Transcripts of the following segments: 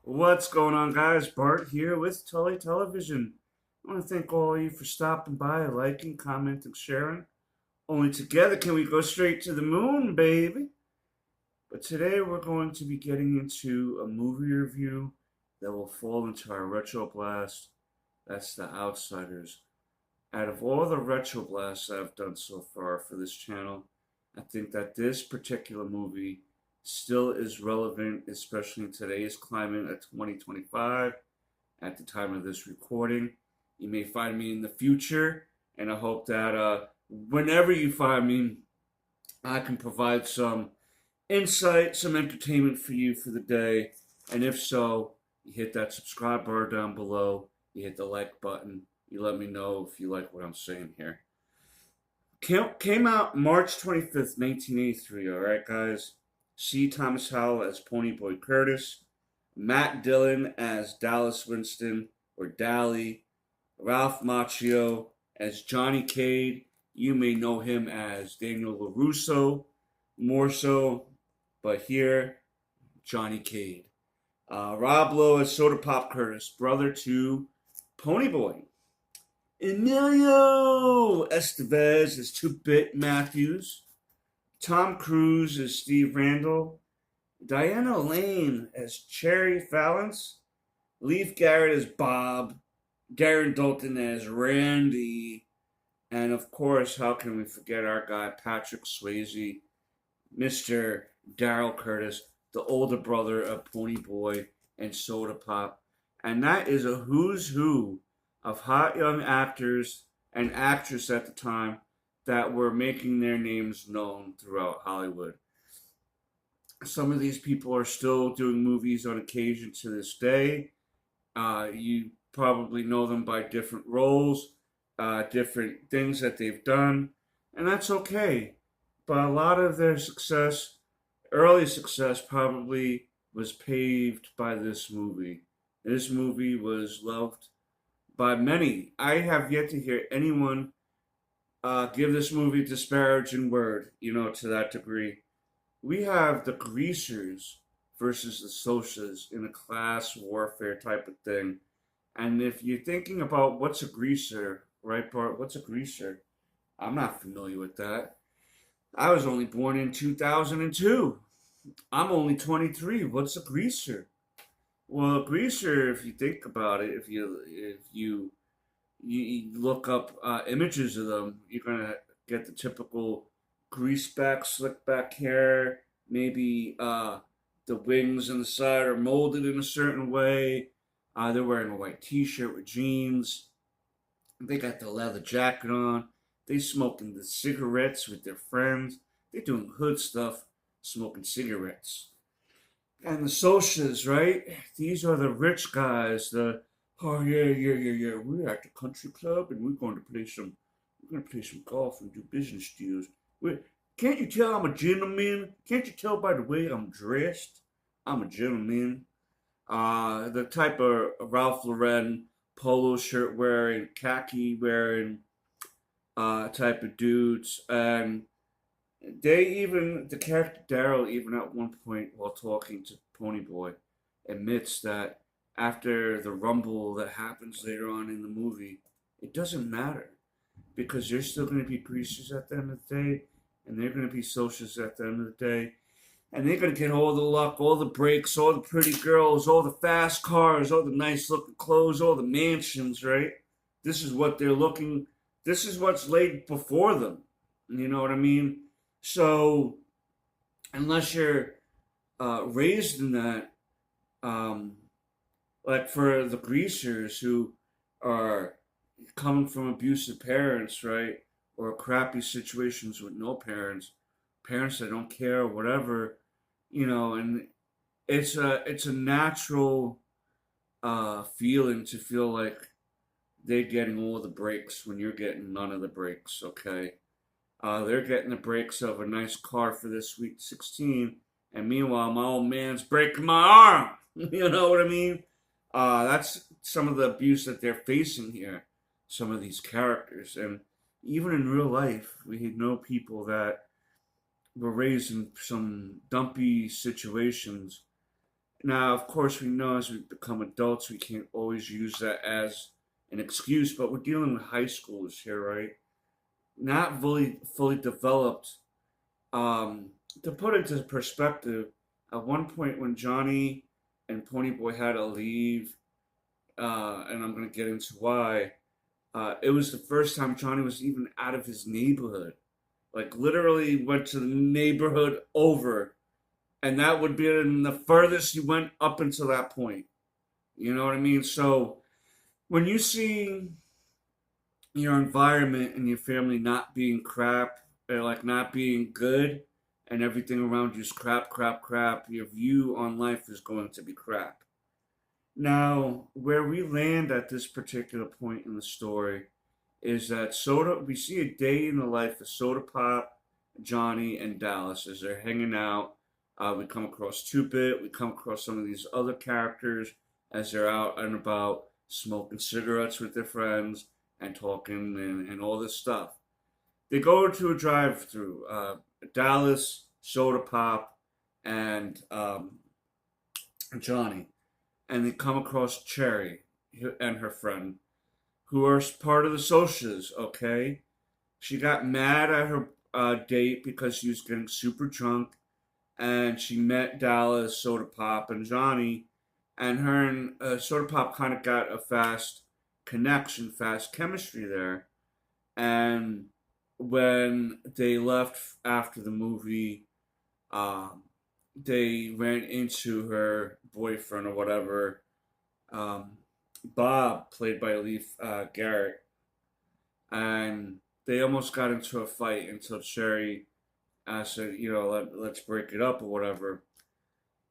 What's going on, guys? Bart here with Tully Television. I want to thank all of you for stopping by, liking, commenting, sharing. Only together can we go straight to the moon, baby. But today we're going to be getting into a movie review that will fall into our retro blast. That's The Outsiders. Out of all the retro blasts I've done so far for this channel, I think that this particular movie still is relevant, especially in today's climate at 2025, at the time of this recording. You may find me in the future, and I hope that whenever you find me, I can provide some insight, some entertainment for you for the day. And if so, you hit that subscribe bar down below, you hit the like button, you let me know if you like what I'm saying here. Came out March 25th, 1983, alright, guys? C. Thomas Howell as Ponyboy Curtis, Matt Dillon as Dallas Winston, or Dally, Ralph Macchio as Johnny Cade. You may know him as Daniel LaRusso, more so, but here, Johnny Cade. Rob Lowe as Soda Pop Curtis, brother to Ponyboy. Emilio Estevez as 2-Bit Matthews. Tom Cruise as Steve Randall. Diana Lane as Cherry Valance. Leif Garrett as Bob. Darren Dalton as Randy. And of course, how can we forget our guy Patrick Swayze, Mr. Daryl Curtis, the older brother of Ponyboy and Soda Pop. And that is a who's who of hot young actors and actresses at the time that were making their names known throughout Hollywood. Some of these people are still doing movies on occasion to this day. You probably know them by different roles, different things that they've done, and that's okay. But a lot of their success, early success, probably was paved by this movie. This movie was loved by many. I have yet to hear anyone give this movie a disparaging word, to that degree. We have the greasers versus the socias in a class warfare type of thing. And if you're thinking about what's a greaser, right, Bart? What's a greaser? I'm not familiar with that. I was only born in 2002. I'm only 23. What's a greaser? Well, a greaser, if you think about it, if you look up images of them, you're gonna get the typical grease back, slick back hair. Maybe the wings on the side are molded in a certain way. They're wearing a white T-shirt with jeans. They got the leather jacket on. They smoking the cigarettes with their friends. They're doing hood stuff, smoking cigarettes. And the socias, right? These are the rich guys. Oh yeah. We're at the country club and we're gonna play some golf and do business deals. we can't you tell I'm a gentleman? Can't you tell by the way I'm dressed? I'm a gentleman. The type of Ralph Lauren polo shirt wearing, khaki wearing, type of dudes. And the character Daryl, even at one point while talking to Ponyboy, admits that after the rumble that happens later on in the movie, it doesn't matter because they're still going to be greasers at the end of the day, and they're going to be socials at the end of the day, and they're going to get all the luck, all the breaks, all the pretty girls, all the fast cars, all the nice looking clothes, all the mansions, right? This is what they're looking, this is what's laid before them. You know what I mean? So, unless you're raised in that, um, like for the greasers who are coming from abusive parents, right? Or crappy situations with no parents, parents that don't care, or whatever, and it's a natural feeling to feel like they're getting all the breaks when you're getting none of the breaks, okay? They're getting the breaks of a nice car for this Sweet 16, and meanwhile, my old man's breaking my arm. You know what I mean? That's some of the abuse that they're facing here, some of these characters. And even in real life, we know people that were raised in some dumpy situations Now, of course, we know as we become adults, we can't always use that as an excuse, but we're dealing with high schoolers here, right? Not fully developed. Um, to put it into perspective, at one point when Johnny and Ponyboy had to leave, and I'm going to get into why, it was the first time Johnny was even out of his neighborhood. Like, literally went to the neighborhood over, and that would be the furthest he went up until that point. You know what I mean? So, when you see your environment and your family not being crap, or like not being good, and everything around you is crap, crap, crap, your view on life is going to be crap. Now, where we land at this particular point in the story is that we see a day in the life of Soda Pop, Johnny, and Dallas as they're hanging out. We come across Two Bit, we come across some of these other characters as they're out and about smoking cigarettes with their friends and talking and all this stuff. They go to a drive through. Dallas, Soda Pop, and Johnny, and they come across Cherry and her friend, who are part of the socials, okay? She got mad at her date because she was getting super drunk, and she met Dallas, Soda Pop, and Johnny, and her and Soda Pop kind of got a fast connection, fast chemistry there. And when they left after the movie, um, they ran into her boyfriend or whatever, um, Bob, played by Leif Garrett, and they almost got into a fight until Sherry said, let's break it up or whatever.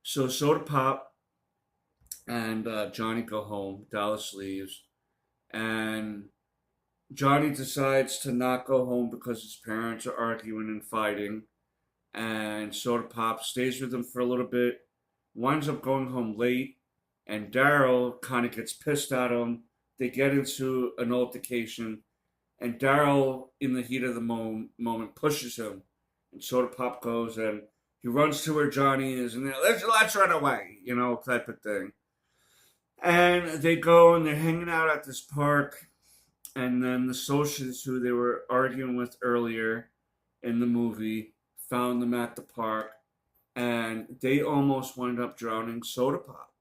So Soda Pop and Johnny go home. Dallas leaves, and Johnny decides to not go home because his parents are arguing and fighting. And Soda Pop stays with him for a little bit, winds up going home late, and Daryl kind of gets pissed at him. They get into an altercation, and Daryl, in the heat of the moment, pushes him. And Soda Pop goes and he runs to where Johnny is, and let's run away, type of thing. And they go and they're hanging out at this park, and then the socialists who they were arguing with earlier in the movie found them at the park, and they almost wound up drowning Soda Pop.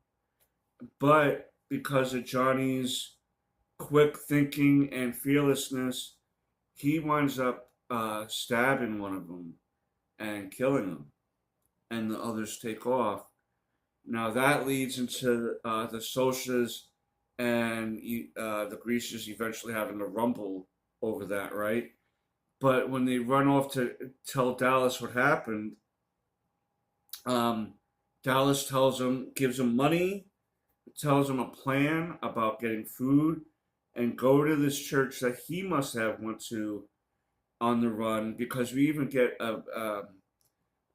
But because of Johnny's quick thinking and fearlessness, he winds up stabbing one of them and killing him, and the others take off. Now that leads into the socials and the greasers eventually having to rumble over that, right? But when they run off to tell Dallas what happened, um, Dallas gives him money, tells him a plan about getting food, and go to this church that he must have went to on the run, because we even get a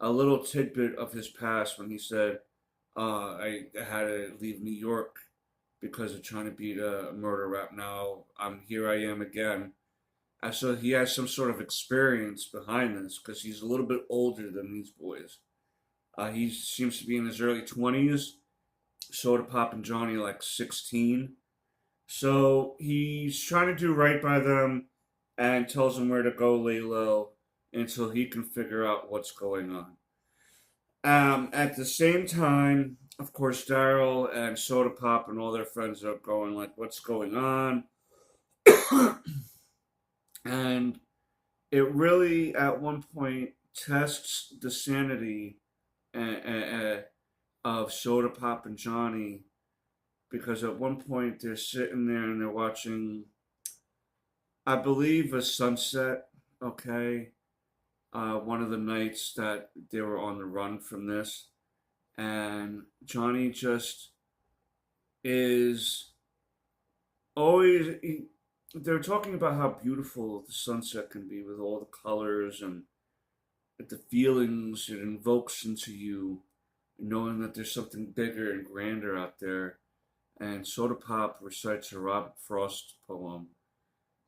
little tidbit of his past when he said, I had to leave New York because of trying to beat a murder rap. Now here I am again. So he has some sort of experience behind this because he's a little bit older than these boys. He seems to be in his early 20s. Soda Pop and Johnny like 16. So he's trying to do right by them and tells them where to go lay low until he can figure out what's going on. At the same time, of course, Daryl and Soda Pop and all their friends are going like, "What's going on?" And it really, at one point, tests the sanity of Soda Pop and Johnny, because at one point they're sitting there and they're watching, I believe, a sunset. Okay, one of the nights that they were on the run from this, and Johnny just is always. They're talking about how beautiful the sunset can be with all the colors and the feelings it invokes into you, knowing that there's something bigger and grander out there. And Soda Pop recites a Robert Frost poem,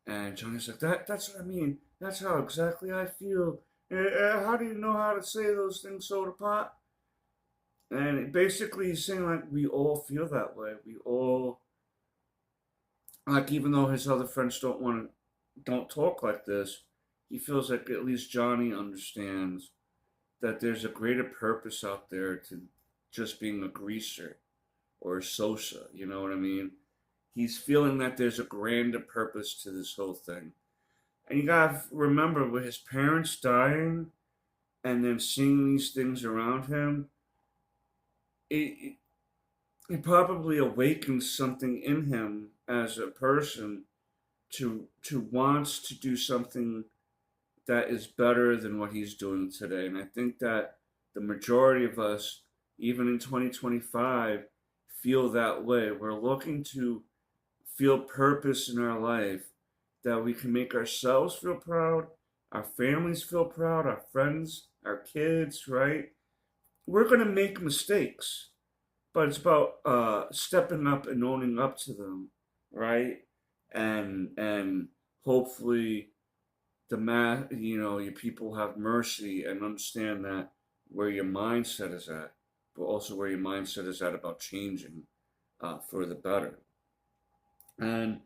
and Johnny's like, That's what I mean. That's how exactly I feel. How do you know how to say those things, Soda Pop?" And basically, he's saying like we all feel that way. We all like, even though his other friends don't talk like this, he feels like at least Johnny understands that there's a greater purpose out there to just being a greaser or a Sosa. You know what I mean? He's feeling that there's a grander purpose to this whole thing. And you gotta remember, with his parents dying and then seeing these things around him, it, it probably awakens something in him as a person to wants to do something that is better than what he's doing today. And I think that the majority of us, even in 2025, feel that way. We're looking to feel purpose in our life, that we can make ourselves feel proud, our families feel proud, our friends, our kids, right? We're going to make mistakes, but it's about stepping up and owning up to them, right? And hopefully your people have mercy and understand that where your mindset is at, but also where your mindset is at about changing for the better. And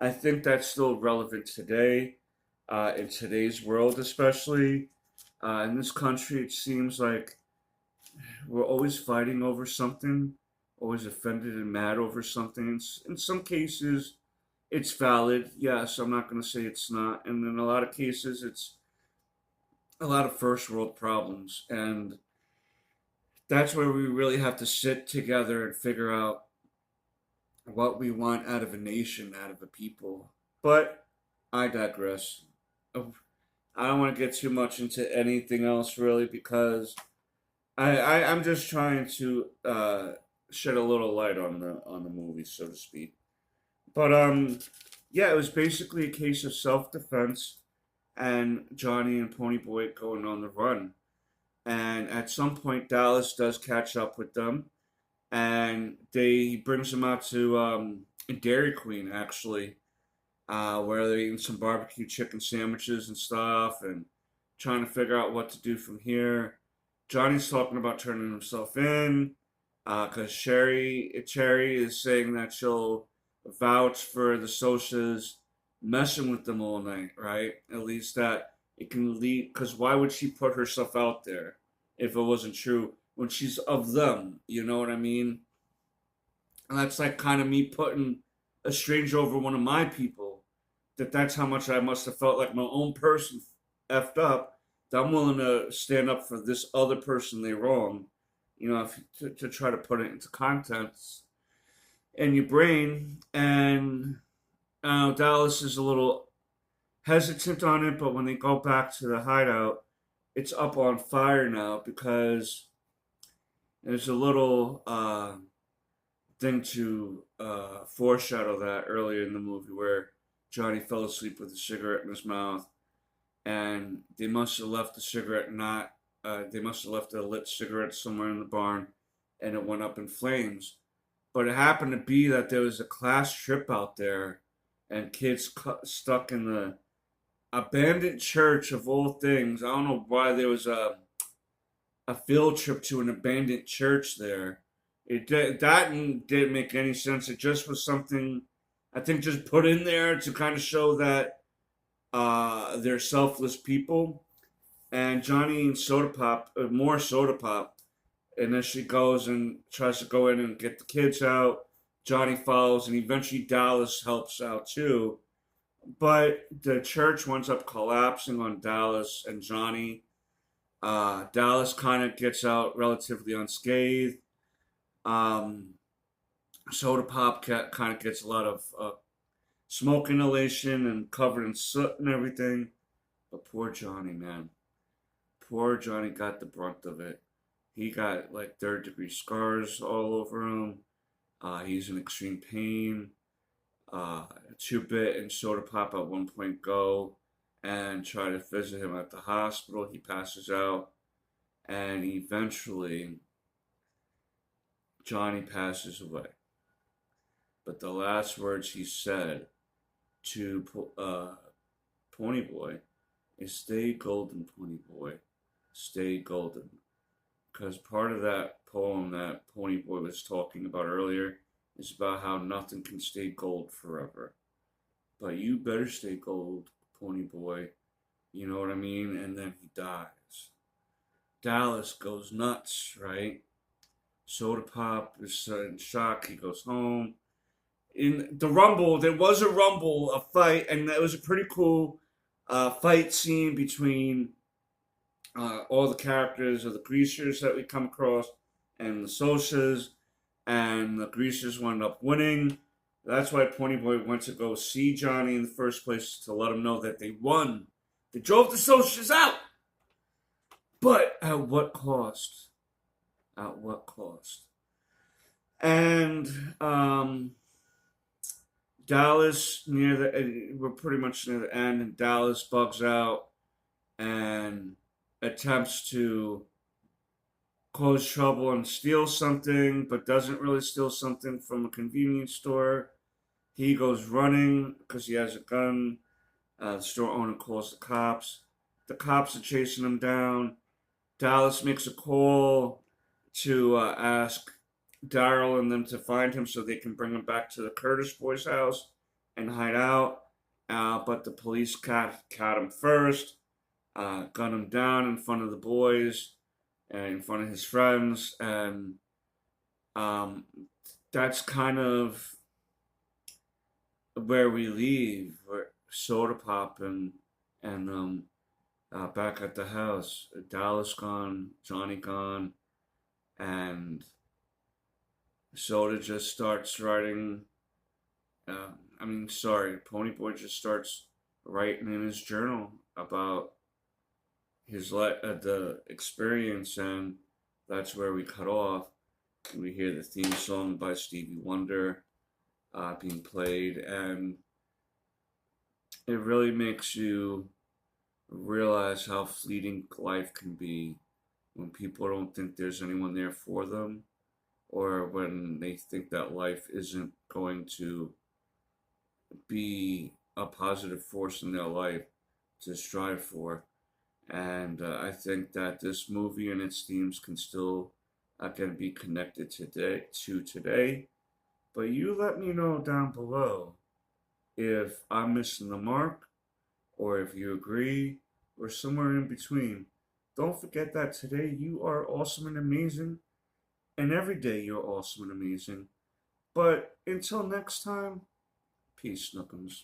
I think that's still relevant today, in today's world, especially in this country. It seems like we're always fighting over something, always offended and mad over something. In some cases, it's valid. Yes, I'm not going to say it's not. And in a lot of cases, it's a lot of first world problems. And that's where we really have to sit together and figure out what we want out of a nation, out of a people. But I digress. Oh, I don't want to get too much into anything else really, because I'm just trying to shed a little light on the movie, so to speak. But yeah, it was basically a case of self defense and Johnny and Ponyboy going on the run. And at some point, Dallas does catch up with them, and he brings them out to Dairy Queen actually, where they're eating some barbecue chicken sandwiches and stuff, and trying to figure out what to do from here. Johnny's talking about turning himself in, because Cherry is saying that she'll vouch for the Sosas messing with them all night, right? At least that it can lead, because why would she put herself out there if it wasn't true when she's of them? You know what I mean? And that's like kind of me putting a stranger over one of my people. That's how much I must have felt like my own person effed up. That I'm willing to stand up for this other person they wrong. To try to put it into context in your brain. And Dallas is a little hesitant on it, but when they go back to the hideout, it's up on fire now, because there's a little thing to foreshadow that earlier in the movie where Johnny fell asleep with a cigarette in his mouth, and they must have left the cigarette not. They must have left a lit cigarette somewhere in the barn, and it went up in flames. But it happened to be that there was a class trip out there, and kids stuck in the abandoned church of all things. I don't know why there was a field trip to an abandoned church there. That didn't make any sense. It just was something I think just put in there to kind of show that they're selfless people. And Johnny and Soda Pop, more Soda Pop, and then she goes and tries to go in and get the kids out. Johnny follows, and eventually Dallas helps out too. But the church winds up collapsing on Dallas and Johnny. Dallas kind of gets out relatively unscathed. Um, Soda Pop kind of gets a lot of smoke inhalation and covered in soot and everything. But poor Johnny, man. Poor Johnny got the brunt of it. He got like third-degree scars all over him. He's in extreme pain. Two-Bit and Soda Pop at one point go and try to visit him at the hospital. He passes out, and eventually Johnny passes away. But the last words he said to Ponyboy is "Stay golden, Ponyboy. Stay golden." because part of that poem that Ponyboy was talking about earlier is about how nothing can stay gold forever. But you better stay gold, Ponyboy. You know what I mean? And then he dies. Dallas goes nuts, right? Soda Pop is in shock. He goes home. In the Rumble, there was a Rumble, a fight, and it was a pretty cool fight scene between all the characters of the Greasers that we come across and the Sosas, and the Greasers wound up winning. That's why Ponyboy went to go see Johnny in the first place to let him know that they won. They drove the Sosas out, but at what cost? At what cost? And Dallas we're pretty much near the end, and Dallas bugs out and attempts to cause trouble and steal something, but doesn't really steal something from a convenience store. He goes running because he has a gun. The store owner calls the cops. The cops are chasing him down. Dallas makes a call to ask Daryl and them to find him so they can bring him back to the Curtis boys' house and hide out. But the police caught him first, gun him down in front of the boys and in front of his friends, and um, that's kind of where we leave. Where Soda Pop and back at the house, Dallas gone, Johnny gone, and Soda just starts writing. Ponyboy just starts writing in his journal about the experience, and that's where we cut off. We hear the theme song by Stevie Wonder being played, and it really makes you realize how fleeting life can be when people don't think there's anyone there for them, or when they think that life isn't going to be a positive force in their life to strive for. And I think that this movie and its themes can still again be connected today. But you let me know down below if I'm missing the mark, or if you agree, or somewhere in between. Don't forget that today you are awesome and amazing, and every day you're awesome and amazing. But until next time, peace, Snookums.